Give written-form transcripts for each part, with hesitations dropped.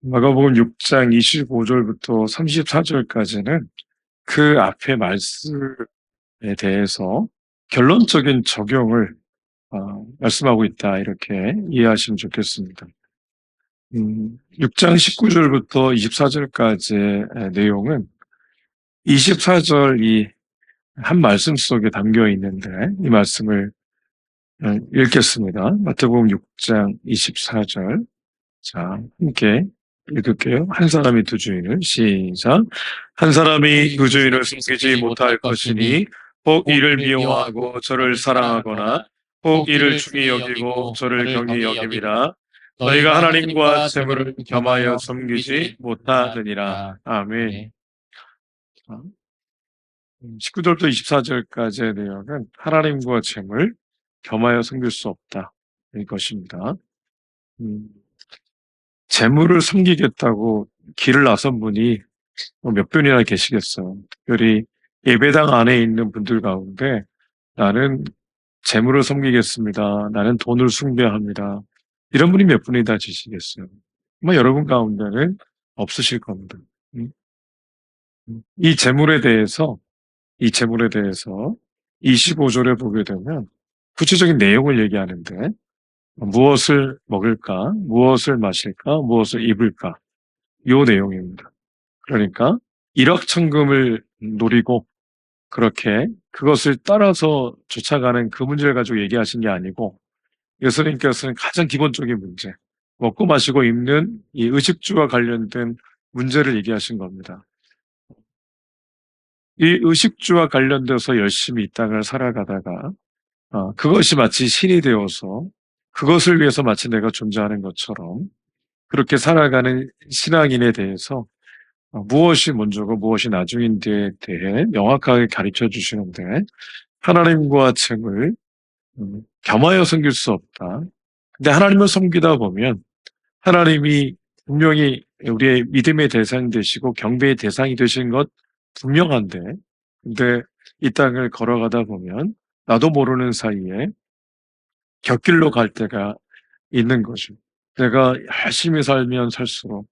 마가복음 6장 25절부터 34절까지는 그 앞의 말씀에 대해서 결론적인 적용을 말씀하고 있다, 이렇게 이해하시면 좋겠습니다. 6장 19절부터 24절까지의 내용은 24절 이 한 말씀 속에 담겨 있는데, 이 말씀을 읽겠습니다. 마태복음 6장 24절. 자, 함께 읽을게요. 한 사람이 두 주인을, 시작. 한 사람이 그 주인을 숨기지 못할 것이니, 혹 이를 미워하고 저를 사랑하거나, 혹 이를 중히 여기고 저를 경히 여김이라. 너희가 하나님과 재물을 겸하여 섬기지 못하느니라. 아멘. 19절부터 24절까지의 내용은 하나님과 재물 겸하여 섬길 수 없다, 이것입니다. 재물을 섬기겠다고 길을 나선 분이 몇 분이나 계시겠어요. 특별히 예배당 안에 있는 분들 가운데 나는 재물을 섬기겠습니다, 나는 돈을 숭배합니다, 이런 분이 몇 분이나 계시겠어요. 아마 여러분 가운데는 없으실 겁니다. 이 재물에 대해서 25절에 보게 되면 구체적인 내용을 얘기하는데, 무엇을 먹을까, 무엇을 마실까, 무엇을 입을까, 요 내용입니다. 그러니까 일확천금을 노리고 그렇게 그것을 따라서 쫓아가는 그 문제를 가지고 얘기하신 게 아니고, 예수님께서는 가장 기본적인 문제, 먹고 마시고 입는 이 의식주와 관련된 문제를 얘기하신 겁니다. 이 의식주와 관련돼서 열심히 이 땅을 살아가다가 그것이 마치 신이 되어서 그것을 위해서 마치 내가 존재하는 것처럼 그렇게 살아가는 신앙인에 대해서 무엇이 먼저고 무엇이 나중인지에 대해 명확하게 가르쳐 주시는데, 하나님과 재물 겸하여 섬길 수 없다. 근데 하나님을 섬기다 보면 하나님이 분명히 우리의 믿음의 대상이 되시고 경배의 대상이 되신 것 분명한데, 근데 이 땅을 걸어가다 보면 나도 모르는 사이에 곁길로 갈 때가 있는 거죠. 내가 열심히 살면 살수록,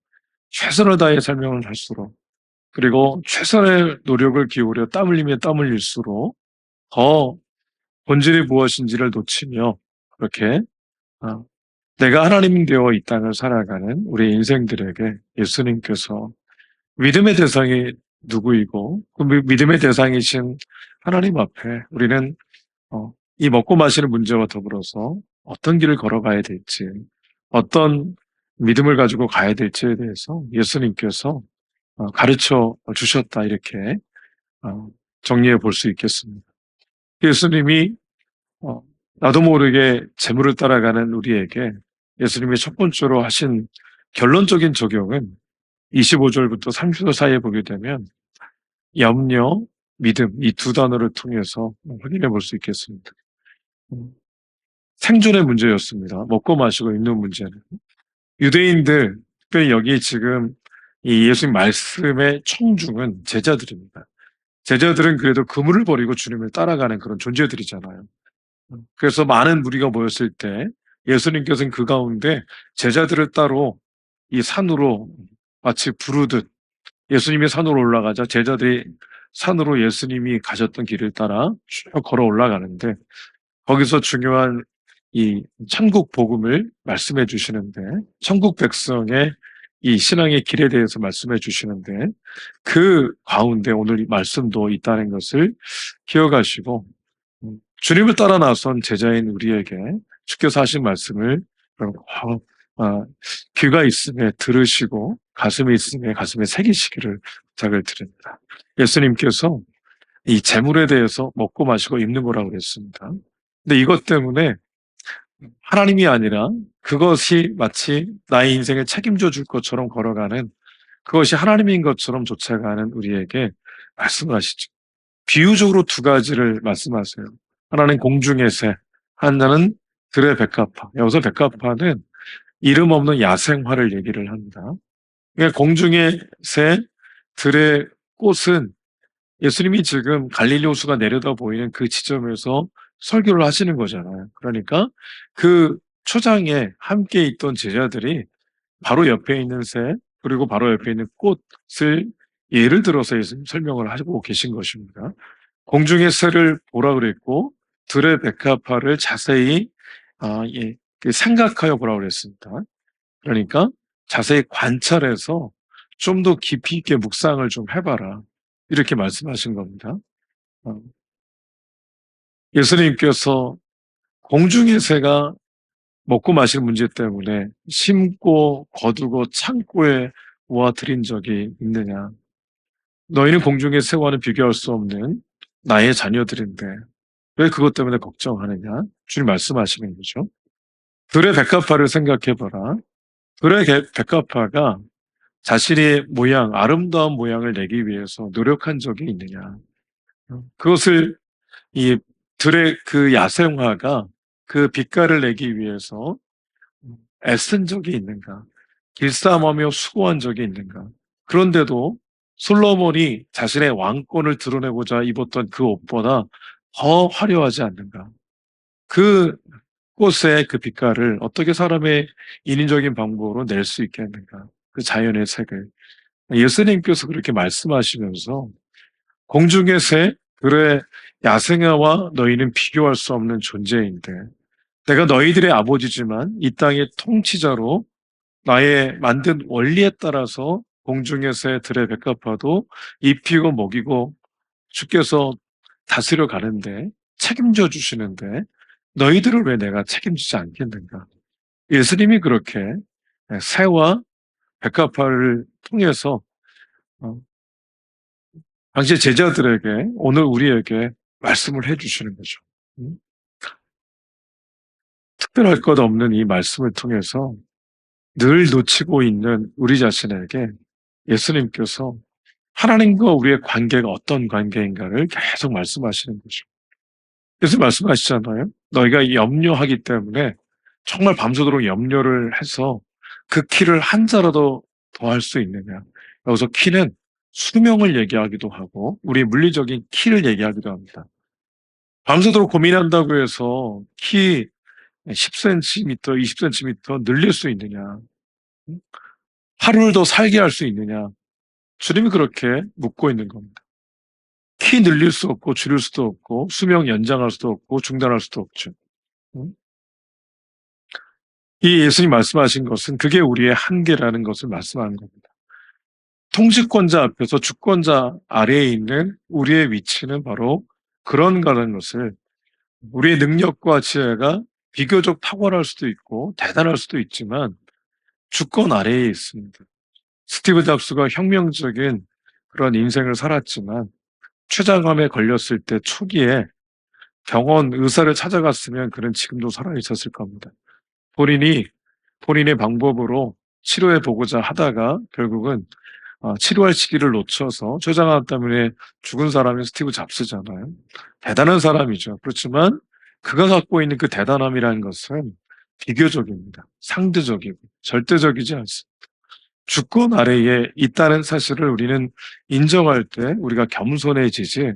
최선을 다해 살면 살수록, 그리고 최선의 노력을 기울여 땀 흘리면 땀 흘릴수록 더 본질이 무엇인지를 놓치며 그렇게 내가 하나님 되어 이 땅을 살아가는 우리 인생들에게 예수님께서 믿음의 대상이 누구이고 그 믿음의 대상이신 하나님 앞에 우리는 이 먹고 마시는 문제와 더불어서 어떤 길을 걸어가야 될지, 어떤 믿음을 가지고 가야 될지에 대해서 예수님께서 가르쳐 주셨다, 이렇게 정리해 볼 수 있겠습니다. 예수님이 나도 모르게 재물을 따라가는 우리에게 예수님이 첫 번째로 하신 결론적인 적용은 25절부터 30절 사이에 보게 되면 염려, 믿음, 이 두 단어를 통해서 확인해 볼 수 있겠습니다. 생존의 문제였습니다. 먹고 마시고 입는 문제는. 유대인들, 특별히 여기 지금 이 예수님 말씀의 청중은 제자들입니다. 제자들은 그래도 그물을 버리고 주님을 따라가는 그런 존재들이잖아요. 그래서 많은 무리가 모였을 때 예수님께서는 그 가운데 제자들을 따로 이 산으로 마치 부르듯, 예수님이 산으로 올라가자 제자들이 산으로 예수님이 가셨던 길을 따라 쭉 걸어 올라가는데, 거기서 중요한 이 천국 복음을 말씀해 주시는데, 천국 백성의 이 신앙의 길에 대해서 말씀해 주시는데, 그 가운데 오늘 이 말씀도 있다는 것을 기억하시고, 주님을 따라 나선 제자인 우리에게 주께서 하신 말씀을 귀가 있음에 들으시고 가슴이 있음에 가슴에 새기시기를 부탁을 드립니다. 예수님께서 이 재물에 대해서 먹고 마시고 입는 거라고 그랬습니다. 근데 이것 때문에 하나님이 아니라 그것이 마치 나의 인생을 책임져 줄 것처럼 걸어가는, 그것이 하나님인 것처럼 쫓아가는 우리에게 말씀하시죠. 비유적으로 두 가지를 말씀하세요. 하나는 공중의 새, 하나는 들의 백합화. 여기서 백합화는 이름 없는 야생화를 얘기를 합니다. 그러니까 공중의 새, 들의 꽃은 예수님이 지금 갈릴리 호수가 내려다 보이는 그 지점에서 설교를 하시는 거잖아요. 그러니까 그 초장에 함께 있던 제자들이 바로 옆에 있는 새, 그리고 바로 옆에 있는 꽃을 예를 들어서 예수님 설명을 하고 계신 것입니다. 공중의 새를 보라 그랬고 들의 백합화를 자세히 생각하여 보라 그랬습니다. 그러니까 자세히 관찰해서 좀 더 깊이 있게 묵상을 좀 해봐라. 이렇게 말씀하신 겁니다. 어, 예수님께서 공중의 새가 먹고 마실 문제 때문에 심고 거두고 창고에 모아들인 적이 있느냐. 너희는 공중의 새와는 비교할 수 없는 나의 자녀들인데 왜 그것 때문에 걱정하느냐? 주님 말씀하시는 거죠. 들의 백합화를 생각해봐라. 들의 백합화가 자신의 모양, 아름다운 모양을 내기 위해서 노력한 적이 있느냐. 그것을 이 들의 그 야생화가 그 빛깔을 내기 위해서 애쓴 적이 있는가? 길쌈하며 수고한 적이 있는가? 그런데도 솔로몬이 자신의 왕권을 드러내고자 입었던 그 옷보다 더 화려하지 않는가? 그 꽃의 그 빛깔을 어떻게 사람의 인위적인 방법으로 낼 수 있겠는가? 그 자연의 색을. 예수님께서 그렇게 말씀하시면서 공중의 새, 들의 야생화와 너희는 비교할 수 없는 존재인데 내가 너희들의 아버지지만 이 땅의 통치자로 나의 만든 원리에 따라서 공중의 새, 들의 백합화도 입히고 먹이고 주께서 다스려 가는데 책임져 주시는데 너희들을 왜 내가 책임지지 않겠는가? 예수님이 그렇게 새와 백합화를 통해서 어, 당시 제자들에게 오늘 우리에게 말씀을 해주시는 거죠. 음? 특별할 것 없는 이 말씀을 통해서 늘 놓치고 있는 우리 자신에게 예수님께서 하나님과 우리의 관계가 어떤 관계인가를 계속 말씀하시는 거죠. 그래서 말씀하시잖아요. 너희가 염려하기 때문에 정말 밤새도록 염려를 해서 그 키를 한 자라도 더 할 수 있느냐. 여기서 키는 수명을 얘기하기도 하고 우리 물리적인 키를 얘기하기도 합니다. 밤새도록 고민한다고 해서 키 10cm, 20cm 늘릴 수 있느냐. 하루를 더 살게 할 수 있느냐. 주님이 그렇게 묻고 있는 겁니다. 키 늘릴 수 없고 줄일 수도 없고 수명 연장할 수도 없고 중단할 수도 없죠. 이 예수님 말씀하신 것은 그게 우리의 한계라는 것을 말씀하는 겁니다. 통치권자 앞에서 주권자 아래에 있는 우리의 위치는 바로 그런 거라는 것을 우리의 능력과 지혜가 비교적 탁월할 수도 있고 대단할 수도 있지만 주권 아래에 있습니다. 스티브 잡스가 혁명적인 그런 인생을 살았지만 췌장암에 걸렸을 때 초기에 병원 의사를 찾아갔으면 그는 지금도 살아 있었을 겁니다. 본인이 본인의 방법으로 치료해 보고자 하다가 결국은 치료할 시기를 놓쳐서 췌장암 때문에 죽은 사람이 스티브 잡스잖아요. 대단한 사람이죠. 그렇지만 그가 갖고 있는 그 대단함이라는 것은 비교적입니다. 상대적이고 절대적이지 않습니다. 주권 아래에 있다는 사실을 우리는 인정할 때 우리가 겸손해지지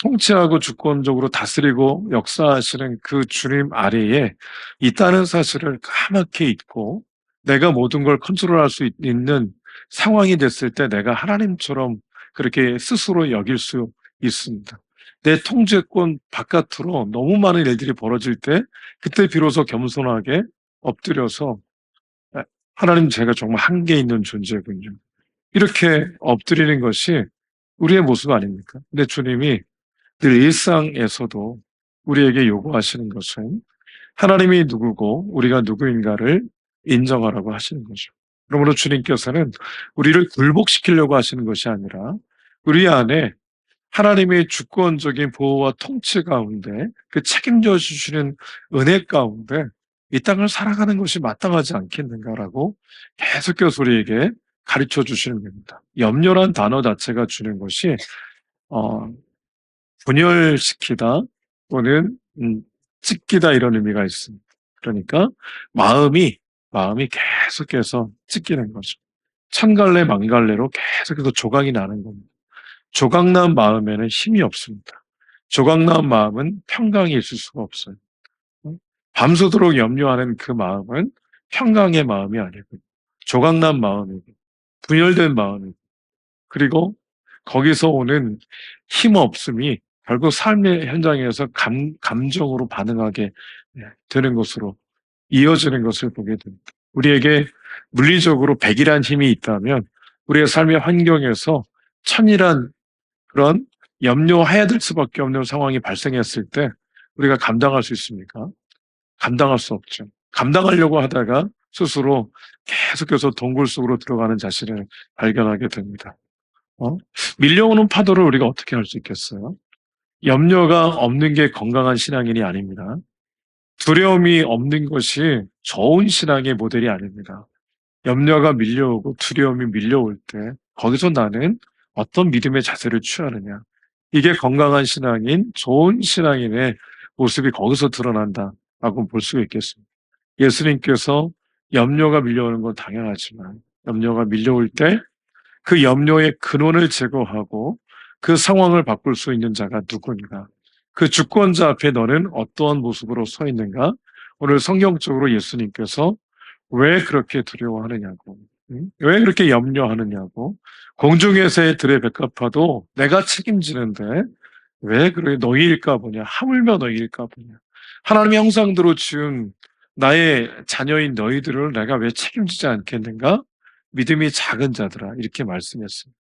통치하고 주권적으로 다스리고 역사하시는 그 주님 아래에 있다는 사실을 까맣게 잊고 내가 모든 걸 컨트롤할 수 있는 상황이 됐을 때 내가 하나님처럼 그렇게 스스로 여길 수 있습니다. 내 통제권 바깥으로 너무 많은 일들이 벌어질 때 그때 비로소 겸손하게 엎드려서 하나님 제가 정말 한계 있는 존재군요. 이렇게 엎드리는 것이 우리의 모습 아닙니까? 근데 주님이 늘 일상에서도 우리에게 요구하시는 것은 하나님이 누구고 우리가 누구인가를 인정하라고 하시는 거죠. 그러므로 주님께서는 우리를 굴복시키려고 하시는 것이 아니라 우리 안에 하나님의 주권적인 보호와 통치 가운데 그 책임져 주시는 은혜 가운데 이 땅을 살아가는 것이 마땅하지 않겠는가라고 계속해서 우리에게 가르쳐 주시는 겁니다. 염려란 단어 자체가 주는 것이 어, 분열시키다 또는 찢기다 이런 의미가 있습니다. 그러니까 마음이 계속해서 찢기는 거죠. 천갈래 만갈래로 계속해서 조각이 나는 겁니다. 조각난 마음에는 힘이 없습니다. 조각난 마음은 평강이 있을 수가 없어요. 밤새도록 염려하는 그 마음은 평강의 마음이 아니고 조각난 마음이고 분열된 마음이고 그리고 거기서 오는 힘없음이 결국 삶의 현장에서 감정으로 반응하게 되는 것으로 이어지는 것을 보게 됩니다. 우리에게 물리적으로 백이란 힘이 있다면 우리의 삶의 환경에서 천이란 그런 염려해야 될 수밖에 없는 상황이 발생했을 때 우리가 감당할 수 있습니까? 감당할 수 없죠. 감당하려고 하다가 스스로 계속해서 동굴 속으로 들어가는 자신을 발견하게 됩니다. 어? 밀려오는 파도를 우리가 어떻게 할 수 있겠어요? 염려가 없는 게 건강한 신앙인이 아닙니다. 두려움이 없는 것이 좋은 신앙의 모델이 아닙니다. 염려가 밀려오고 두려움이 밀려올 때 거기서 나는 어떤 믿음의 자세를 취하느냐. 이게 건강한 신앙인, 좋은 신앙인의 모습이 거기서 드러난다라고 볼 수가 있겠습니다. 예수님께서 염려가 밀려오는 건 당연하지만 염려가 밀려올 때 그 염려의 근원을 제거하고 그 상황을 바꿀 수 있는 자가 누구인가? 그 주권자 앞에 너는 어떠한 모습으로 서 있는가? 오늘 성경적으로 예수님께서 왜 그렇게 두려워하느냐고, 응? 왜 그렇게 염려하느냐고, 공중에서의 들의 백합화도 내가 책임지는데 왜 그래 너희일까 보냐, 하물며 너희일까 보냐, 하나님의 형상대로 지은 나의 자녀인 너희들을 내가 왜 책임지지 않겠는가? 믿음이 작은 자들아, 이렇게 말씀했습니다.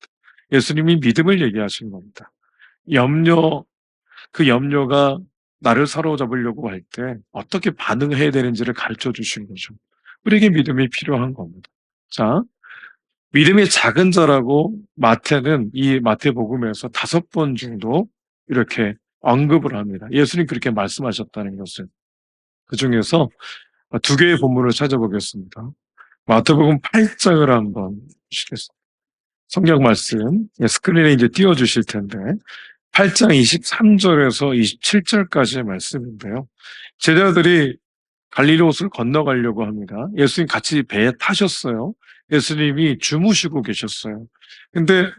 예수님이 믿음을 얘기하신 겁니다. 염려, 그 염려가 나를 사로잡으려고 할 때 어떻게 반응해야 되는지를 가르쳐 주신 거죠. 우리에게 믿음이 필요한 겁니다. 자, 믿음이 작은 자라고 마태는 이 마태복음에서 5번 정도 이렇게 언급을 합니다. 예수님 그렇게 말씀하셨다는 것을. 그 중에서 2개의 본문을 찾아보겠습니다. 마태복음 8장을 한번 보시겠습니다. 성경 말씀 스크린에 이제 띄워주실 텐데 8장 23절에서 27절까지의 말씀인데요. 제자들이 갈릴리호수를 건너가려고 합니다. 예수님 같이 배에 타셨어요. 예수님이 주무시고 계셨어요. 근데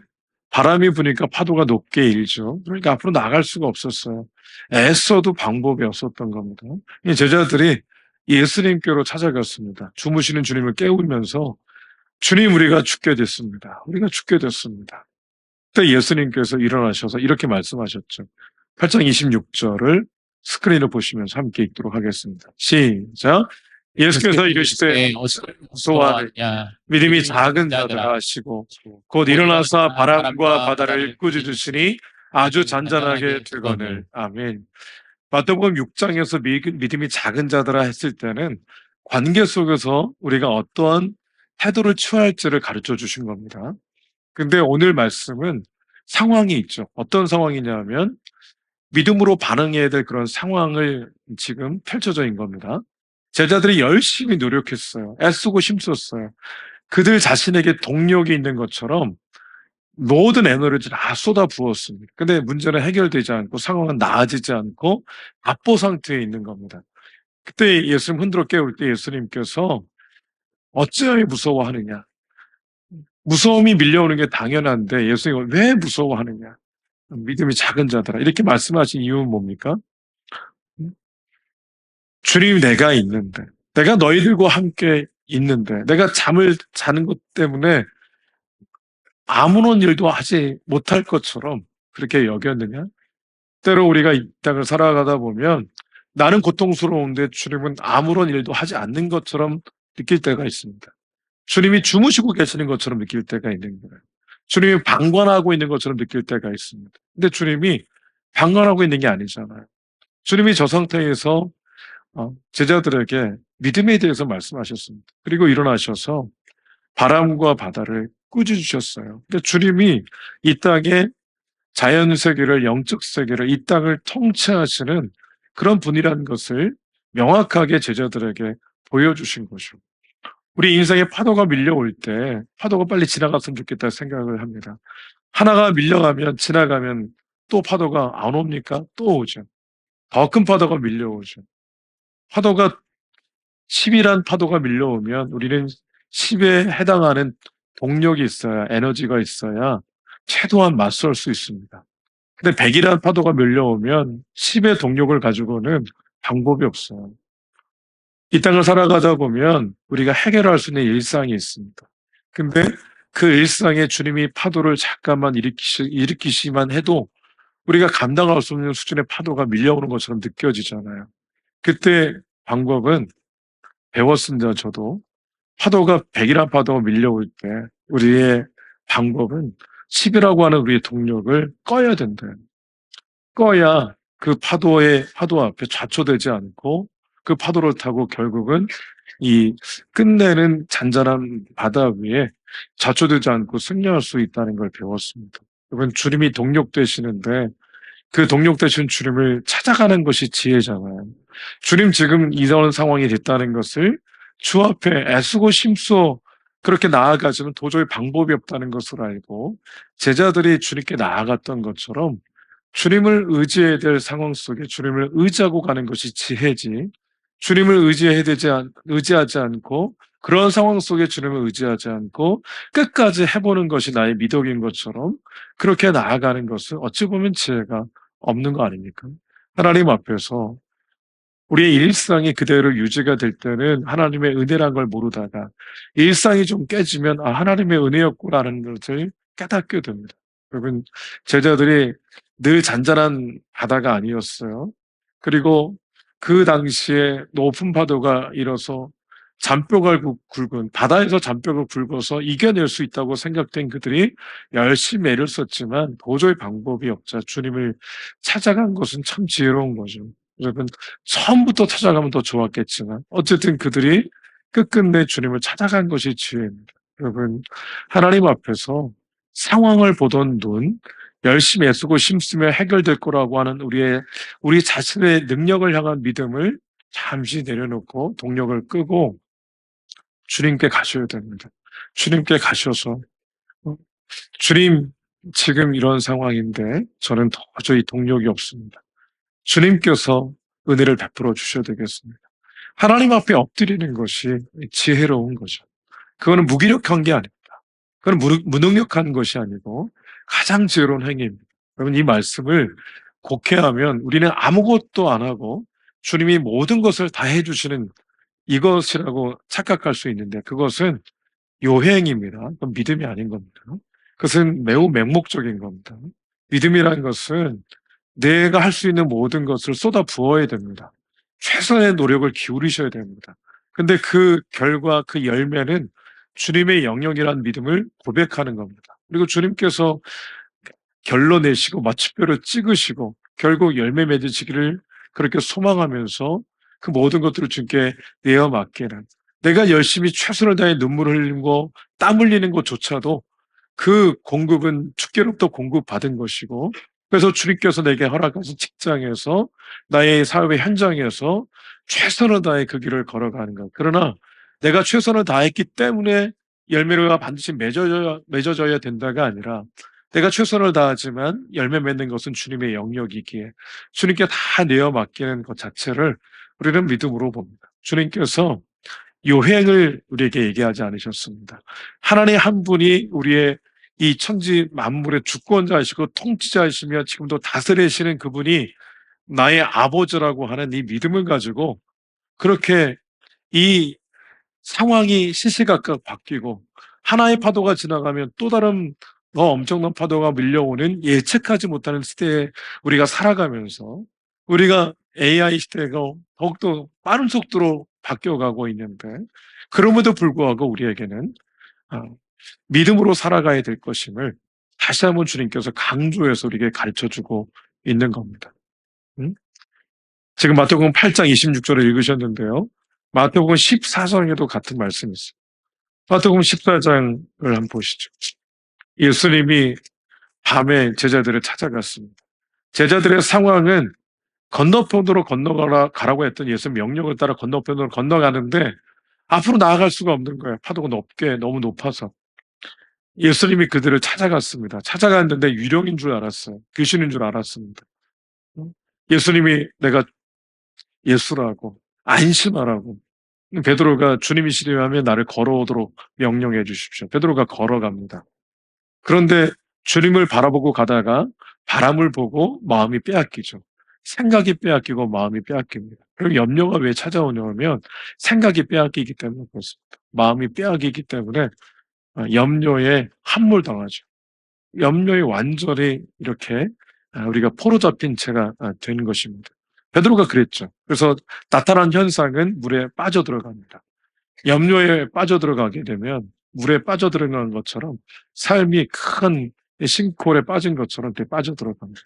바람이 부니까 파도가 높게 일죠. 그러니까 앞으로 나갈 수가 없었어요. 애써도 방법이 없었던 겁니다. 이 제자들이 예수님께로 찾아갔습니다. 주무시는 주님을 깨우면서 주님, 우리가 죽게 됐습니다. 우리가 죽게 됐습니다. 그때 예수님께서 일어나셔서 이렇게 말씀하셨죠. 8장 26절을 스크린을 보시면서 함께 읽도록 하겠습니다. 시작. 예수께서 이르시되 소아를 믿음이 작은 자들아 하시고 곧 일어나서 바람과 바다를 꾸짖으시니 아주 잔잔하게 되거늘. 아멘. 마태복음 6장에서 믿음이 작은 자들아 했을 때는 관계 속에서 우리가 어떠한 태도를 취할지를 가르쳐 주신 겁니다. 근데 오늘 말씀은 상황이 있죠. 어떤 상황이냐면 믿음으로 반응해야 될 그런 상황을 지금 펼쳐져 있는 겁니다. 제자들이 열심히 노력했어요. 애쓰고 힘썼어요. 그들 자신에게 동력이 있는 것처럼 모든 에너지를 다 쏟아 부었습니다. 근데 문제는 해결되지 않고 상황은 나아지지 않고 압보 상태에 있는 겁니다. 그때 예수님 흔들어 깨울 때 예수님께서 어찌하여 무서워하느냐? 무서움이 밀려오는 게 당연한데 예수님은 왜 무서워하느냐? 믿음이 작은 자들아. 이렇게 말씀하신 이유는 뭡니까? 주님 내가 있는데, 내가 너희들과 함께 있는데, 내가 잠을 자는 것 때문에 아무런 일도 하지 못할 것처럼 그렇게 여겼느냐? 때로 우리가 이 땅을 살아가다 보면 나는 고통스러운데 주님은 아무런 일도 하지 않는 것처럼 느낄 때가 있습니다. 주님이 주무시고 계시는 것처럼 느낄 때가 있는 거예요. 주님이 방관하고 있는 것처럼 느낄 때가 있습니다. 근데 주님이 방관하고 있는 게 아니잖아요. 주님이 저 상태에서 제자들에게 믿음에 대해서 말씀하셨습니다. 그리고 일어나셔서 바람과 바다를 꾸짖으셨어요. 근데 주님이 이 땅에 자연 세계를, 영적 세계를, 이 땅을 통치하시는 그런 분이라는 것을 명확하게 제자들에게 보여주신 거죠. 우리 인생에 파도가 밀려올 때 파도가 빨리 지나갔으면 좋겠다 생각을 합니다. 하나가 밀려가면 지나가면 또 파도가 안 옵니까? 또 오죠. 더 큰 파도가 밀려오죠. 파도가 10이란 파도가 밀려오면 우리는 10에 해당하는 동력이 있어야, 에너지가 있어야 최소한 맞설 수 있습니다. 근데 100이란 파도가 밀려오면 10의 동력을 가지고는 방법이 없어요. 이 땅을 살아가다 보면 우리가 해결할 수 있는 일상이 있습니다. 근데 그 일상에 주님이 파도를 잠깐만 일으키시만 해도 우리가 감당할 수 없는 수준의 파도가 밀려오는 것처럼 느껴지잖아요. 그때 방법은 배웠습니다, 저도. 파도가 백이란 파도가 밀려올 때 우리의 방법은 10이라고 하는 우리의 동력을 꺼야 된대요. 꺼야 그 파도 앞에 좌초되지 않고 그 파도를 타고 결국은 이 끝내는 잔잔한 바다 위에 좌초되지 않고 승리할 수 있다는 걸 배웠습니다. 여러분, 주님이 동력 되시는데 그 동력 되신 주님을 찾아가는 것이 지혜잖아요. 주님 지금 이런 상황이 됐다는 것을 주 앞에 애쓰고 심써 그렇게 나아가지는 도저히 방법이 없다는 것을 알고 제자들이 주님께 나아갔던 것처럼 주님을 의지해야 될 상황 속에 주님을 의지하고 가는 것이 지혜지, 주님을 의지하지 않고 그런 상황 속에 주님을 의지하지 않고 끝까지 해보는 것이 나의 미덕인 것처럼 그렇게 나아가는 것은 어찌 보면 지혜가 없는 거 아닙니까? 하나님 앞에서 우리의 일상이 그대로 유지가 될 때는 하나님의 은혜란 걸 모르다가 일상이 좀 깨지면 아, 하나님의 은혜였구나라는 것을 깨닫게 됩니다. 여러분, 제자들이 늘 잔잔한 바다가 아니었어요. 그리고 그 당시에 높은 파도가 일어서 잔뼈가 굵은 바다에서 잔뼈가 굵어서 이겨낼 수 있다고 생각된 그들이 열심히 애를 썼지만 도저히 방법이 없자 주님을 찾아간 것은 참 지혜로운 거죠. 여러분, 처음부터 찾아가면 더 좋았겠지만 어쨌든 그들이 끝끝내 주님을 찾아간 것이 지혜입니다. 여러분, 하나님 앞에서 상황을 보던 눈, 열심히 애쓰고 힘쓰며 해결될 거라고 하는 우리 자신의 능력을 향한 믿음을 잠시 내려놓고 동력을 끄고 주님께 가셔야 됩니다. 주님께 가셔서 어, 주님, 지금 이런 상황인데 저는 도저히 동력이 없습니다. 주님께서 은혜를 베풀어 주셔야 되겠습니다. 하나님 앞에 엎드리는 것이 지혜로운 거죠. 그거는 무기력한 게 아닙니다. 그건 무능력한 것이 아니고 가장 지혜로운 행위입니다. 여러분, 이 말씀을 곡해하면 우리는 아무것도 안 하고 주님이 모든 것을 다 해주시는 이것이라고 착각할 수 있는데 그것은 요행입니다. 그건 믿음이 아닌 겁니다. 그것은 매우 맹목적인 겁니다. 믿음이라는 것은 내가 할 수 있는 모든 것을 쏟아 부어야 됩니다. 최선의 노력을 기울이셔야 됩니다. 근데 그 결과, 그 열매는 주님의 영역이라는 믿음을 고백하는 겁니다. 그리고 주님께서 결론내시고 마침표를 찍으시고 결국 열매 맺으시기를 그렇게 소망하면서 그 모든 것들을 주님께 내어 맡기는, 내가 열심히 최선을 다해 눈물을 흘리고 땀 흘리는 것조차도 그 공급은 주께로부터 공급받은 것이고, 그래서 주님께서 내게 허락하신 직장에서 나의 사업의 현장에서 최선을 다해 그 길을 걸어가는 것. 그러나 내가 최선을 다했기 때문에 열매가 반드시 맺어져야 된다가 아니라 내가 최선을 다하지만 열매 맺는 것은 주님의 영역이기에 주님께 다 내어 맡기는 것 자체를 우리는 믿음으로 봅니다. 주님께서 요행을 우리에게 얘기하지 않으셨습니다. 하나님 한 분이 우리의 이 천지 만물의 주권자이시고 통치자이시며 지금도 다스리시는 그분이 나의 아버지라고 하는 이 믿음을 가지고 그렇게 이 상황이 시시각각 바뀌고 하나의 파도가 지나가면 또 다른 더 엄청난 파도가 밀려오는 예측하지 못하는 시대에 우리가 살아가면서 우리가 AI 시대가 더욱더 빠른 속도로 바뀌어가고 있는데 그럼에도 불구하고 우리에게는 아, 믿음으로 살아가야 될 것임을 다시 한번 주님께서 강조해서 우리에게 가르쳐주고 있는 겁니다. 응? 지금 마태복음 8장 26절을 읽으셨는데요. 마태복음 14장에도 같은 말씀이 있어요. 마태복음 14장을 한번 보시죠. 예수님이 밤에 제자들을 찾아갔습니다. 제자들의 상황은 건너편으로 가라고 했던 예수 명령을 따라 건너편으로 건너가는데 앞으로 나아갈 수가 없는 거예요. 파도가 너무 높아서. 예수님이 그들을 찾아갔습니다. 찾아갔는데 유령인 줄 알았어요. 귀신인 줄 알았습니다. 예수님이 내가 예수라고 안심하라고 베드로가 주님이시려면 나를 걸어오도록 명령해 주십시오. 베드로가 걸어갑니다. 그런데 주님을 바라보고 가다가 바람을 보고 마음이 빼앗기죠. 생각이 빼앗기고 마음이 빼앗깁니다. 그리고 염려가 왜 찾아오냐면 생각이 빼앗기기 때문에 그렇습니다. 마음이 빼앗기기 때문에 염려에 함몰당하죠. 염려에 완전히 이렇게 우리가 포로잡힌 채가 되는 것입니다. 베드로가 그랬죠. 그래서 나타난 현상은 물에 빠져들어갑니다. 염려에 빠져들어가게 되면 물에 빠져들어가는 것처럼 삶이 큰 싱크홀에 빠진 것처럼 이렇게 빠져들어갑니다.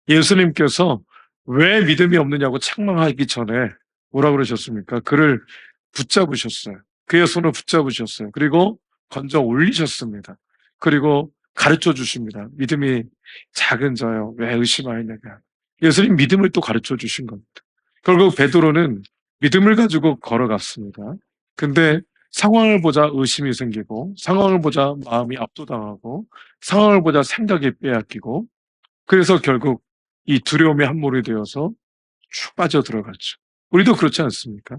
예수님께서 왜 믿음이 없느냐고 책망하기 전에 뭐라 그러셨습니까? 그를 붙잡으셨어요. 그의 손을 붙잡으셨어요. 그리고 건져 올리셨습니다. 그리고 가르쳐 주십니다. 믿음이 작은 자여 왜 의심하였느냐. 예수님 믿음을 또 가르쳐 주신 겁니다. 결국 베드로는 믿음을 가지고 걸어갔습니다. 근데 상황을 보자 의심이 생기고 상황을 보자 마음이 압도당하고 상황을 보자 생각이 빼앗기고 그래서 결국 이 두려움에 함몰이 되어서 쭉 빠져들어갔죠. 우리도 그렇지 않습니까?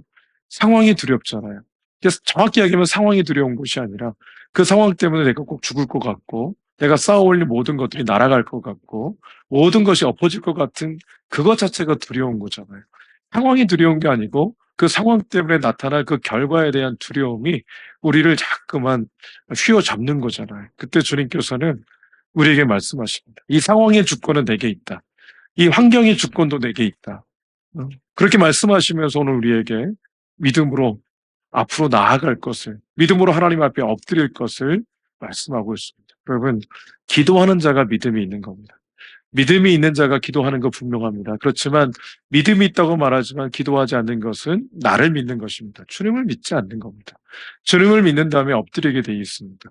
상황이 두렵잖아요. 그래서 정확히 얘기하면 상황이 두려운 것이 아니라 그 상황 때문에 내가 꼭 죽을 것 같고 내가 쌓아올린 모든 것들이 날아갈 것 같고 모든 것이 엎어질 것 같은 그것 자체가 두려운 거잖아요. 상황이 두려운 게 아니고 그 상황 때문에 나타날 그 결과에 대한 두려움이 우리를 자꾸만 휘어잡는 거잖아요. 그때 주님께서는 우리에게 말씀하십니다. 이 상황의 주권은 내게 있다. 이 환경의 주권도 내게 있다. 그렇게 말씀하시면서 오늘 우리에게 믿음으로 앞으로 나아갈 것을, 믿음으로 하나님 앞에 엎드릴 것을 말씀하고 있습니다. 여러분, 기도하는 자가 믿음이 있는 겁니다. 믿음이 있는 자가 기도하는 거 분명합니다. 그렇지만 믿음이 있다고 말하지만 기도하지 않는 것은 나를 믿는 것입니다. 주님을 믿지 않는 겁니다. 주님을 믿는 다음에 엎드리게 되어 있습니다.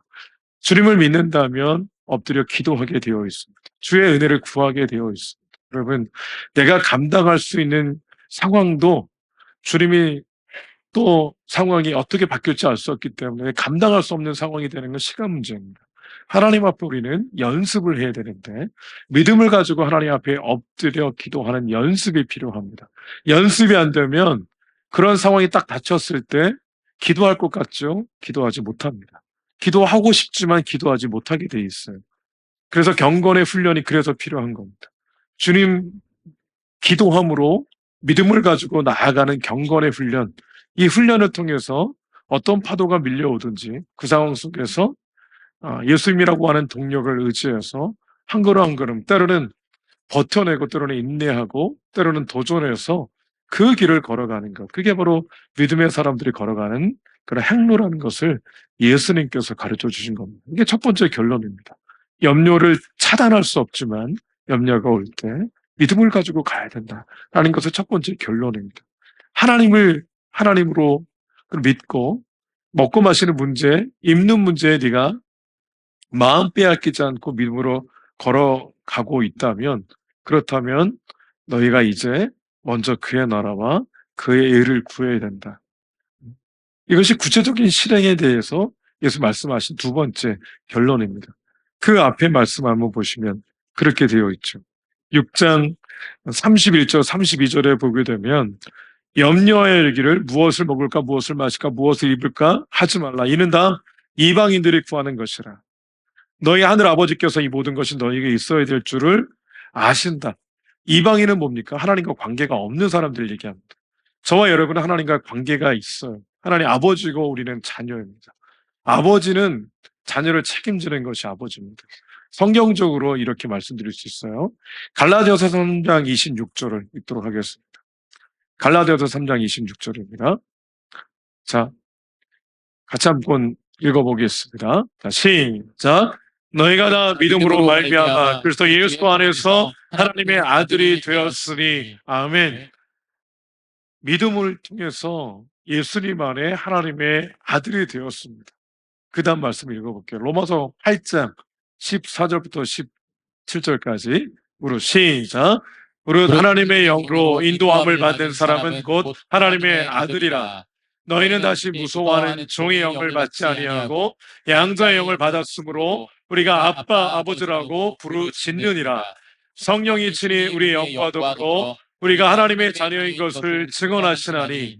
주님을 믿는다면 엎드려 기도하게 되어 있습니다. 주의 은혜를 구하게 되어 있습니다. 여러분, 내가 감당할 수 있는 상황도 주님이 또 상황이 어떻게 바뀔지 알 수 없기 때문에 감당할 수 없는 상황이 되는 건 시간 문제입니다. 하나님 앞에 우리는 연습을 해야 되는데 믿음을 가지고 하나님 앞에 엎드려 기도하는 연습이 필요합니다. 연습이 안 되면 그런 상황이 딱 닥쳤을 때 기도할 것 같죠? 기도하지 못합니다. 기도하고 싶지만 기도하지 못하게 돼 있어요. 그래서 경건의 훈련이 그래서 필요한 겁니다. 주님 기도함으로 믿음을 가지고 나아가는 경건의 훈련, 이 훈련을 통해서 어떤 파도가 밀려오든지 그 상황 속에서 예수님이라고 하는 동력을 의지해서 한 걸음 한 걸음, 때로는 버텨내고 때로는 인내하고 때로는 도전해서 그 길을 걸어가는 것. 그게 바로 믿음의 사람들이 걸어가는 그런 행로라는 것을 예수님께서 가르쳐 주신 겁니다. 이게 첫 번째 결론입니다. 염려를 차단할 수 없지만 염려가 올 때 믿음을 가지고 가야 된다라는 것을 첫 번째 결론입니다. 하나님으로 믿고 먹고 마시는 문제, 입는 문제에 네가 마음 빼앗기지 않고 믿음으로 걸어가고 있다면 그렇다면 너희가 이제 먼저 그의 나라와 그의 의를 구해야 된다. 이것이 구체적인 실행에 대해서 예수 말씀하신 두 번째 결론입니다. 그 앞에 말씀 한번 보시면 그렇게 되어 있죠. 6장 31절 32절에 보게 되면 염려에 이르기를 무엇을 먹을까 무엇을 마실까 무엇을 입을까 하지 말라. 이는 다 이방인들이 구하는 것이라. 너희 하늘 아버지께서 이 모든 것이 너희에게 있어야 될 줄을 아신다. 이방인은 뭡니까? 하나님과 관계가 없는 사람들 얘기합니다. 저와 여러분은 하나님과 관계가 있어요. 하나님 아버지고 우리는 자녀입니다. 아버지는 자녀를 책임지는 것이 아버지입니다. 성경적으로 이렇게 말씀드릴 수 있어요. 갈라디아서 3장 26절을 읽도록 하겠습니다. 갈라디아서 3장 26절입니다. 자, 같이 한번 읽어보겠습니다. 자, 시작. 너희가 다 믿음으로 말미암아 그리스도 예수 안에서 하나님의 아들이 되었으니 아멘. 믿음을 통해서 예수님 안에 하나님의 아들이 되었습니다. 그 다음 말씀 읽어볼게요. 로마서 8장 14절부터 17절까지 우리 시작. 우리 하나님의 영으로 인도함을 받는 사람은 곧 하나님의 아들이라. 너희는 다시 무서워하는 종의 영을 받지 아니하고 양자의 영을 받았으므로 우리가 아빠 아버지라고 부르짖느니라. 성령이 친히 우리의 영과 더불어 우리가 하나님의 자녀인 것을 증언하시나니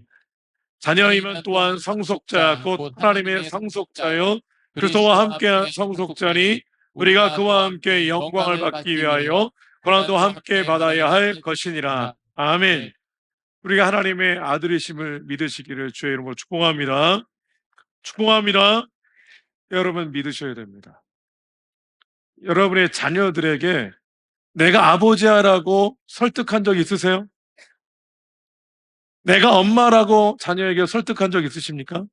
자녀이면 또한 상속자 곧 하나님의 상속자여 그리스도와 함께한 상속자니 우리가 그와 함께 영광을 받기 위하여 고난도 함께 받아야 할 것이니라. 아멘. 우리가 하나님의 아들이심을 믿으시기를 주의 이름으로 축복합니다. 축복합니다. 여러분 믿으셔야 됩니다. 여러분의 자녀들에게 내가 아버지야라고 설득한 적 있으세요? 내가 엄마라고 자녀에게 설득한 적 있으십니까?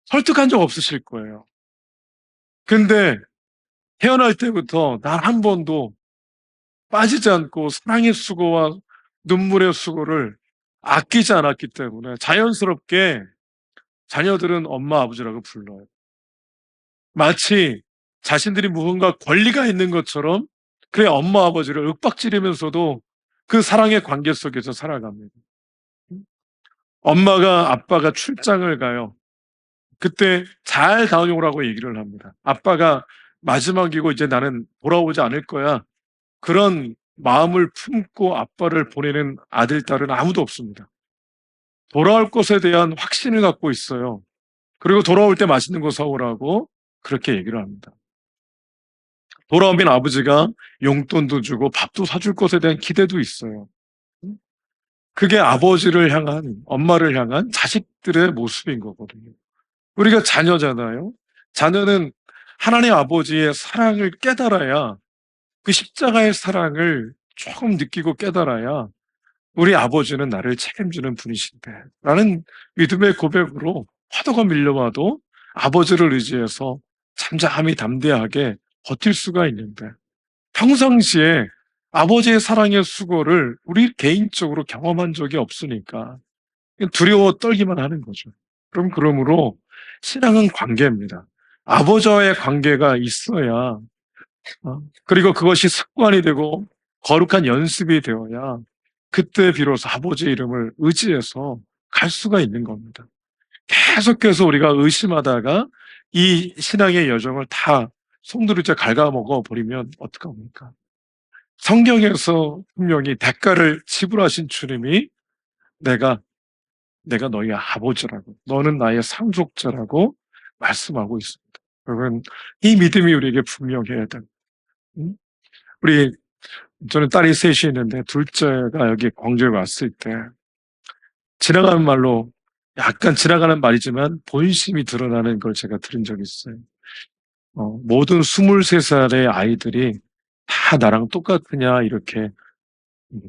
설득한 적 없으실 거예요. 근데 태어날 때부터 단 한 번도 빠지지 않고 사랑의 수고와 눈물의 수고를 아끼지 않았기 때문에 자연스럽게 자녀들은 엄마, 아버지라고 불러요. 마치 자신들이 무언가 권리가 있는 것처럼 그의 엄마, 아버지를 윽박지르면서도 그 사랑의 관계 속에서 살아갑니다. 엄마가 아빠가 출장을 가요. 그때 잘 다녀오라고 얘기를 합니다. 아빠가 마지막이고 이제 나는 돌아오지 않을 거야. 그런 마음을 품고 아빠를 보내는 아들, 딸은 아무도 없습니다. 돌아올 것에 대한 확신을 갖고 있어요. 그리고 돌아올 때 맛있는 거 사오라고 그렇게 얘기를 합니다. 돌아오면 아버지가 용돈도 주고 밥도 사줄 것에 대한 기대도 있어요. 그게 아버지를 향한, 엄마를 향한 자식들의 모습인 거거든요. 우리가 자녀잖아요. 자녀는 하나님 아버지의 사랑을 깨달아야, 그 십자가의 사랑을 조금 느끼고 깨달아야 우리 아버지는 나를 책임지는 분이신데 라는 믿음의 고백으로 화도가 밀려와도 아버지를 의지해서 잠잠히 담대하게 버틸 수가 있는데, 평상시에 아버지의 사랑의 수고를 우리 개인적으로 경험한 적이 없으니까 두려워 떨기만 하는 거죠. 그러므로 신앙은 관계입니다. 아버지와의 관계가 있어야, 그리고 그것이 습관이 되고 거룩한 연습이 되어야 그때 비로소 아버지의 이름을 의지해서 갈 수가 있는 겁니다. 계속해서 우리가 의심하다가 이 신앙의 여정을 다 송두리째 갉아먹어 버리면 어떡합니까? 성경에서 분명히 대가를 지불하신 주님이 내가 내가 너희 아버지라고, 너는 나의 상속자라고 말씀하고 있습니다. 여러분, 이 믿음이 우리에게 분명해야 됩니다. 음? 우리 저는 딸이 셋이 있는데 둘째가 여기 광주에 왔을 때 지나가는 말로, 약간 지나가는 말이지만 본심이 드러나는 걸 제가 들은 적이 있어요. 모든 23살의 아이들이 다 나랑 똑같으냐 이렇게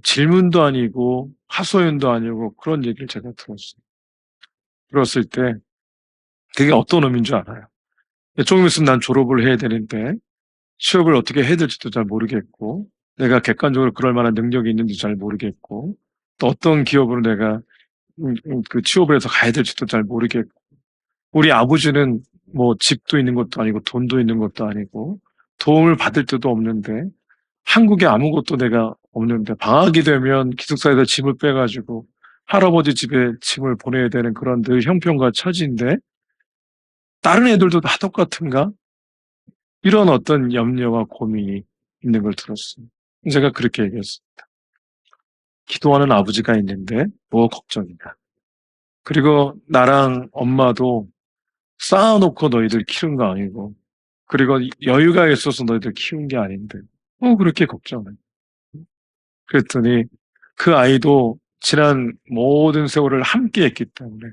질문도 아니고 하소연도 아니고 그런 얘기를 제가 들었어요. 들었을 때 그게 어떤 의미인 줄 알아요. 조금 있으면 난 졸업을 해야 되는데 취업을 어떻게 해야 될지도 잘 모르겠고, 내가 객관적으로 그럴 만한 능력이 있는지 잘 모르겠고, 또 어떤 기업으로 내가 그 취업을 해서 가야 될지도 잘 모르겠고, 우리 아버지는 뭐 집도 있는 것도 아니고 돈도 있는 것도 아니고 도움을 받을 데도 없는데, 한국에 아무것도 내가 없는데 방학이 되면 기숙사에다 짐을 빼가지고 할아버지 집에 짐을 보내야 되는 그런 늘 형편과 처지인데 다른 애들도 다 똑같은가? 이런 어떤 염려와 고민이 있는 걸 들었어요. 제가 그렇게 얘기했어요. 기도하는 아버지가 있는데 뭐 걱정이냐. 그리고 나랑 엄마도 쌓아놓고 너희들 키운 거 아니고, 그리고 여유가 있어서 너희들 키운 게 아닌데 뭐 그렇게 걱정해. 그랬더니 그 아이도 지난 모든 세월을 함께 했기 때문에,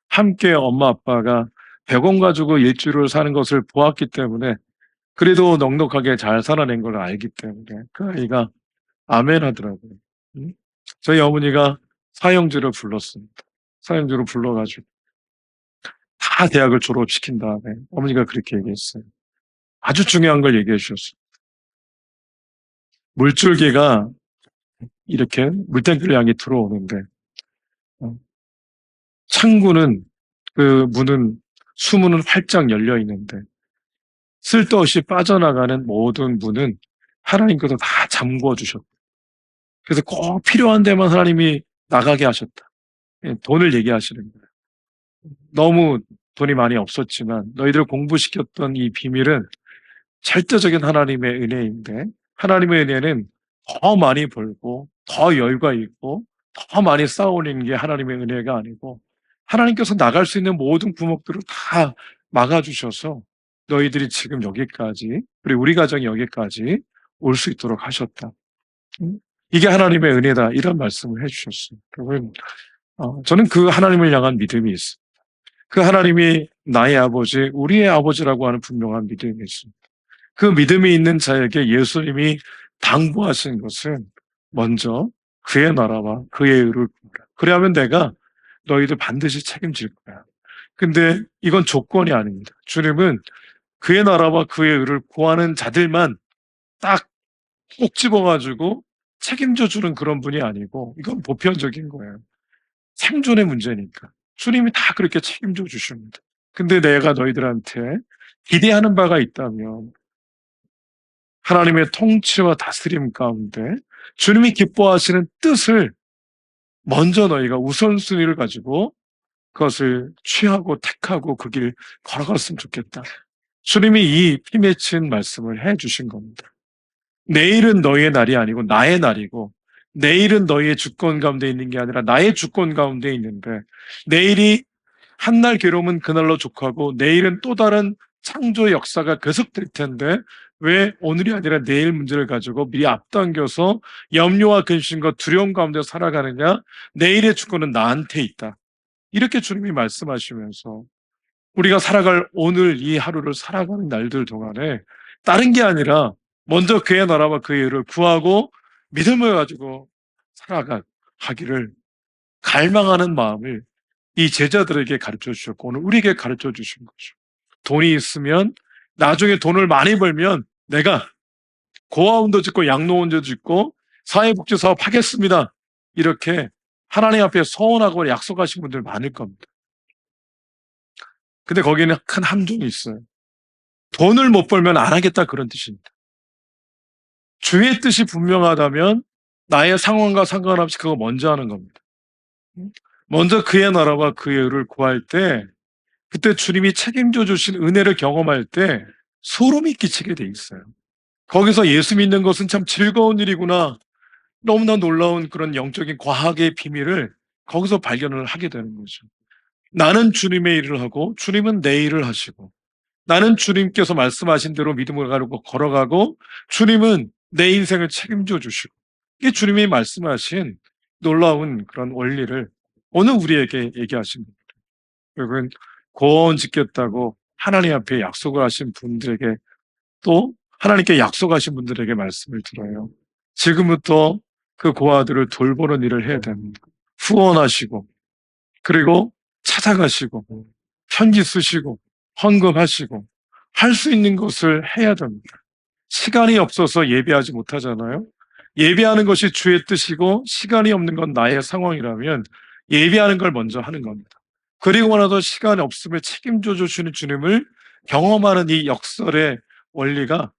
함께 엄마 아빠가 100원 가지고 일주일을 사는 것을 보았기 때문에, 그래도 넉넉하게 잘 살아낸 걸 알기 때문에 그 아이가 아멘 하더라고요. 음? 저희 어머니가 사형제를 불렀습니다. 사형제로 불러가지고 다 대학을 졸업시킨 다음에 어머니가 그렇게 얘기했어요. 아주 중요한 걸 얘기해 주셨어요. 물줄기가 이렇게 물탱크를 향해 들어오는데, 어, 창구는, 그 문은, 수문은 활짝 열려 있는데 쓸데없이 빠져나가는 모든 문은 하나님께서 다 잠궈 주셨다. 그래서 꼭 필요한 데만 하나님이 나가게 하셨다. 예, 돈을 얘기하시는 거예요. 너무 돈이 많이 없었지만 너희들 공부시켰던 이 비밀은 절대적인 하나님의 은혜인데, 하나님의 은혜는 더 많이 벌고 더 여유가 있고 더 많이 쌓아올리는 게 하나님의 은혜가 아니고, 하나님께서 나갈 수 있는 모든 구멍들을 다 막아주셔서 너희들이 지금 여기까지, 그리고 우리 가정이 여기까지 올 수 있도록 하셨다. 음? 이게 하나님의 은혜다. 이런 말씀을 해주셨어요. 여러분, 저는 그 하나님을 향한 믿음이 있어요. 그 하나님이 나의 아버지, 우리의 아버지라고 하는 분명한 믿음이 있습니다. 그 믿음이 있는 자에게 예수님이 당부하신 것은 먼저 그의 나라와 그의 의를 구하라. 그래야면 내가 너희들 반드시 책임질 거야. 근데 이건 조건이 아닙니다. 주님은 그의 나라와 그의 의를 구하는 자들만 딱 꼭 집어가지고 책임져 주는 그런 분이 아니고 이건 보편적인 거예요. 생존의 문제니까. 주님이 다 그렇게 책임져 주십니다. 근데 내가 너희들한테 기대하는 바가 있다면 하나님의 통치와 다스림 가운데 주님이 기뻐하시는 뜻을 먼저 너희가 우선순위를 가지고 그것을 취하고 택하고 그 길 걸어갔으면 좋겠다. 주님이 이 피 맺힌 말씀을 해 주신 겁니다. 내일은 너희의 날이 아니고 나의 날이고 내일은 너희의 주권 가운데 있는 게 아니라 나의 주권 가운데 있는데 내일이 한날 괴로움은 그날로 족하고 내일은 또 다른 창조의 역사가 계속될 텐데 왜 오늘이 아니라 내일 문제를 가지고 미리 앞당겨서 염려와 근심과 두려움 가운데 살아가느냐? 내일의 주권은 나한테 있다. 이렇게 주님이 말씀하시면서 우리가 살아갈 오늘 이 하루를 살아가는 날들 동안에 다른 게 아니라 먼저 그의 나라와 그의 의를 구하고 믿음을 가지고 살아가기를 갈망하는 마음을 이 제자들에게 가르쳐 주셨고 오늘 우리에게 가르쳐 주신 거죠. 돈이 있으면 나중에 돈을 많이 벌면 내가 고아원도 짓고 양로원도 짓고 사회복지 사업 하겠습니다. 이렇게 하나님 앞에 서원하고 약속하신 분들 많을 겁니다. 근데 거기는 큰 함정이 있어요. 돈을 못 벌면 안 하겠다 그런 뜻입니다. 주의 뜻이 분명하다면 나의 상황과 상관없이 그거 먼저 하는 겁니다. 먼저 그의 나라와 그의 의를 구할 때 그때 주님이 책임져 주신 은혜를 경험할 때 소름이 끼치게 돼 있어요. 거기서 예수 믿는 것은 참 즐거운 일이구나. 너무나 놀라운 그런 영적인 과학의 비밀을 거기서 발견을 하게 되는 거죠. 나는 주님의 일을 하고 주님은 내 일을 하시고 나는 주님께서 말씀하신 대로 믿음을 가지고 걸어가고 주님은 내 인생을 책임져 주시고 이게 주님이 말씀하신 놀라운 그런 원리를 오늘 우리에게 얘기하십니다. 여러분 고아원 짓겠다고 하나님 앞에 약속을 하신 분들에게 또 하나님께 약속하신 분들에게 말씀을 드려요. 지금부터 그 고아들을 돌보는 일을 해야 됩니다. 후원하시고 그리고 찾아가시고 편지 쓰시고 헌금하시고 할 수 있는 것을 해야 됩니다. 시간이 없어서 예배하지 못하잖아요. 예배하는 것이 주의 뜻이고 시간이 없는 건 나의 상황이라면 예배하는 걸 먼저 하는 겁니다. 그리고 나서 시간이 없음을 책임져 주시는 주님을 경험하는 이 역설의 원리가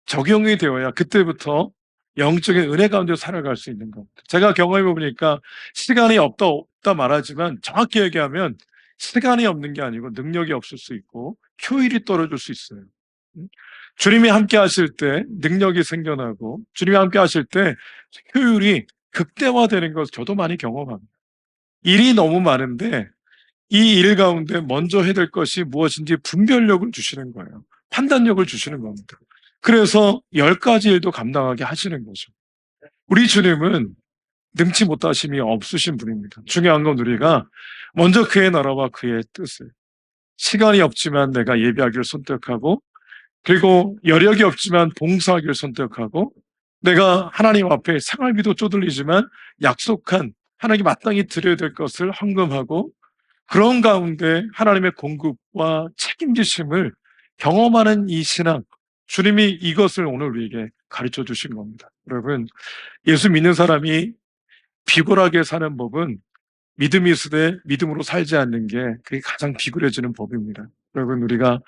적용이 되어야 그때부터 영적인 은혜 가운데 살아갈 수 있는 겁니다. 제가 경험해 보니까 시간이 없다 말하지만 정확히 얘기하면 시간이 없는 게 아니고 능력이 없을 수 있고 효율이 떨어질 수 있어요. 주님이 함께 하실 때 능력이 생겨나고 주님이 함께 하실 때 효율이 극대화되는 것을 저도 많이 경험합니다. 일이 너무 많은데 이 일 가운데 먼저 해야 될 것이 무엇인지 분별력을 주시는 거예요. 판단력을 주시는 겁니다. 그래서 10가지 일도 감당하게 하시는 거죠. 우리 주님은 능치 못하심이 없으신 분입니다. 중요한 건 우리가 먼저 그의 나라와 그의 뜻을 시간이 없지만 내가 예배하기를 선택하고 그리고 여력이 없지만 봉사하기를 선택하고 내가 하나님 앞에 생활비도 쪼들리지만 약속한 하나님께 마땅히 드려야 될 것을 헌금하고 그런 가운데 하나님의 공급과 책임지심을 경험하는 이 신앙, 주님이 이것을 오늘 우리에게 가르쳐 주신 겁니다. 여러분, 예수 믿는 사람이 비굴하게 사는 법은 믿음이 있으되 믿음으로 살지 않는 게 그게 가장 비굴해지는 법입니다. 여러분, 우리가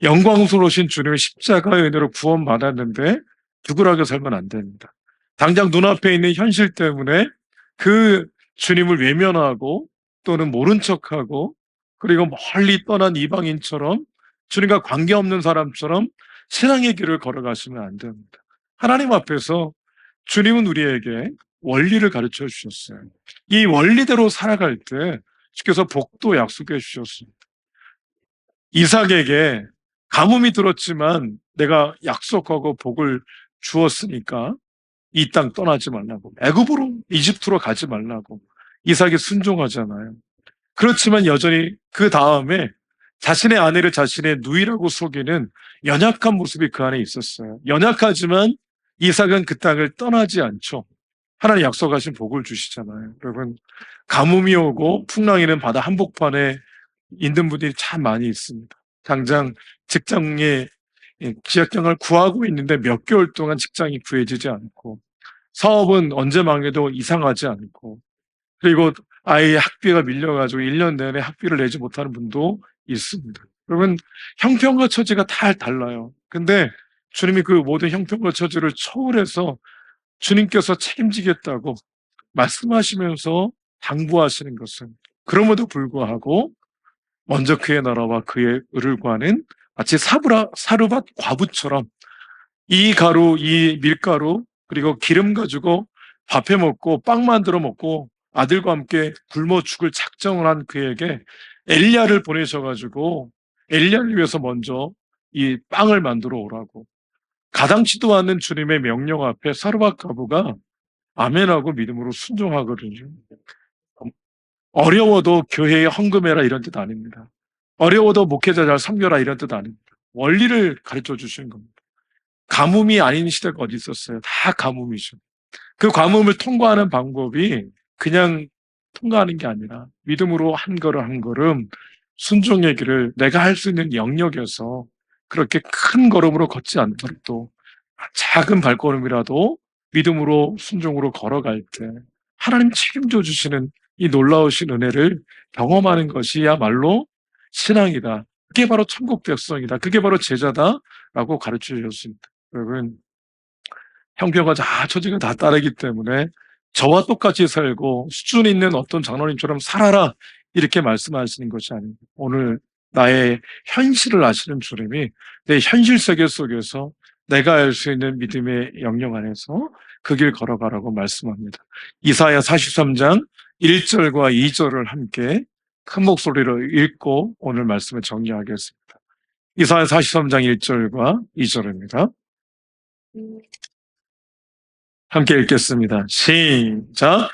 영광스러우신 주님의 십자가의 은혜로 구원받았는데 비굴하게 살면 안 됩니다. 당장 눈앞에 있는 현실 때문에 그 주님을 외면하고 또는 모른 척하고 그리고 멀리 떠난 이방인처럼 주님과 관계없는 사람처럼 신앙의 길을 걸어가시면 안 됩니다. 하나님 앞에서 주님은 우리에게 원리를 가르쳐 주셨어요. 이 원리대로 살아갈 때 주께서 복도 약속해 주셨습니다. 이삭에게 가뭄이 들었지만 내가 약속하고 복을 주었으니까 이 땅 떠나지 말라고, 애굽으로, 이집트로 가지 말라고. 이삭이 순종하잖아요. 그렇지만 여전히 그 다음에 자신의 아내를 자신의 누이라고 속이는 연약한 모습이 그 안에 있었어요. 연약하지만 이삭은 그 땅을 떠나지 않죠. 하나님 약속하신 복을 주시잖아요. 여러분, 가뭄이 오고 풍랑이는 바다 한복판에 있는 분들이 참 많이 있습니다. 당장 직장에 기약경을 구하고 있는데 몇 개월 동안 직장이 구해지지 않고, 사업은 언제 망해도 이상하지 않고, 그리고 아이의 학비가 밀려가지고 1년 내내 학비를 내지 못하는 분도 있습니다. 그러면 형편과 처지가 다 달라요. 근데 주님이 그 모든 형편과 처지를 초월해서 주님께서 책임지겠다고 말씀하시면서 당부하시는 것은, 그럼에도 불구하고 먼저 그의 나라와 그의 의를 구하는, 마치 사르밧 과부처럼 이 가루, 이 밀가루, 그리고 기름 가지고 밥해 먹고 빵 만들어 먹고 아들과 함께 굶어 죽을 작정을 한 그에게 엘리야를 보내셔가지고 엘리야를 위해서 먼저 이 빵을 만들어 오라고, 가당치도 않는 주님의 명령 앞에 사르밧 과부가 아멘하고 믿음으로 순종하거든요. 어려워도 교회에 헌금해라 이런 뜻 아닙니다. 어려워도 목회자 잘 섬겨라 이런 뜻 아닙니다. 원리를 가르쳐 주시는 겁니다. 가뭄이 아닌 시대가 어디 있었어요? 다 가뭄이죠. 그 가뭄을 통과하는 방법이 그냥 통과하는 게 아니라 믿음으로 한 걸음 한 걸음 순종의 길을 내가 할 수 있는 영역에서 그렇게 큰 걸음으로 걷지 않더라도 작은 발걸음이라도 믿음으로 순종으로 걸어갈 때 하나님 책임져 주시는 이 놀라우신 은혜를 경험하는 것이야말로 신앙이다. 그게 바로 천국 백성이다. 그게 바로 제자다라고 가르쳐 주셨습니다. 여러분, 형편과 다 처지가 다 다르기 때문에 저와 똑같이 살고 수준 있는 어떤 장로님처럼 살아라 이렇게 말씀하시는 것이 아닙니다. 오늘 나의 현실을 아시는 주님이 내 현실 세계 속에서 내가 알 수 있는 믿음의 영역 안에서 그 길 걸어가라고 말씀합니다. 이사야 43장 1절과 2절을 함께 큰 목소리로 읽고 오늘 말씀을 정리하겠습니다. 이사야 43장 1절과 2절입니다. 함께 읽겠습니다. 시작.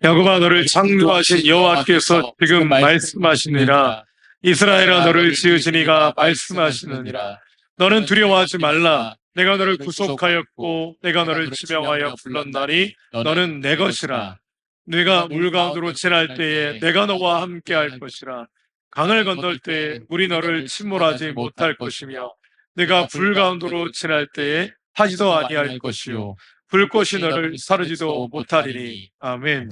야곱아, 너를 창조하신 여호와께서 지금 말씀하시느니라. 이스라엘아, 너를 지으신 이가 말씀하시느니라. 너는 두려워하지 말라. 내가 너를 구속하였고 내가 너를 지명하여 불렀나니 너는 내 것이라. 네가 물 가운데로 지날 때에 내가 너와 함께 할 것이라. 강을 건널 때에 물이 너를 침몰하지 못할 것이며 네가 불 가운데로 지날 때에 타지도 아니할 것이요 불꽃이 너를 사르지도 못하리니. 아멘.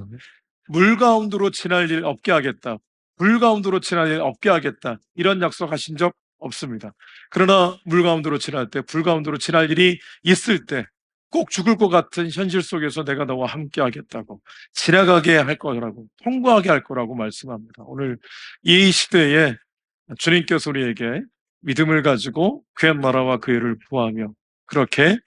물 가운데로 지날 일 없게 하겠다. 불 가운데로 지날 일 없게 하겠다. 이런 약속하신 적 없습니다. 그러나 물 가운데로 지날 때, 불 가운데로 지날 일이 있을 때, 꼭 죽을 것 같은 현실 속에서 내가 너와 함께 하겠다고, 지나가게 할 거라고, 통과하게 할 거라고 말씀합니다. 오늘 이 시대에 주님께서 우리에게 믿음을 가지고 그의 나라와 그 일을 구하며 그렇게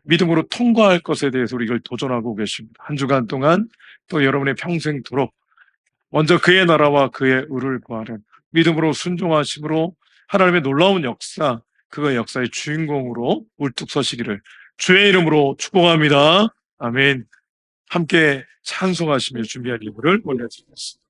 믿음으로 통과할 것에 대해서 우리가 도전하고 계십니다. 한 주간 동안 또 여러분의 평생도록 먼저 그의 나라와 그의 의를 구하는 믿음으로 순종하심으로 하나님의 놀라운 역사, 그의 역사의 주인공으로 울뚝 서시기를 주의 이름으로 축복합니다. 아멘. 함께 찬송하시며 준비한 예물을 올려드리겠습니다.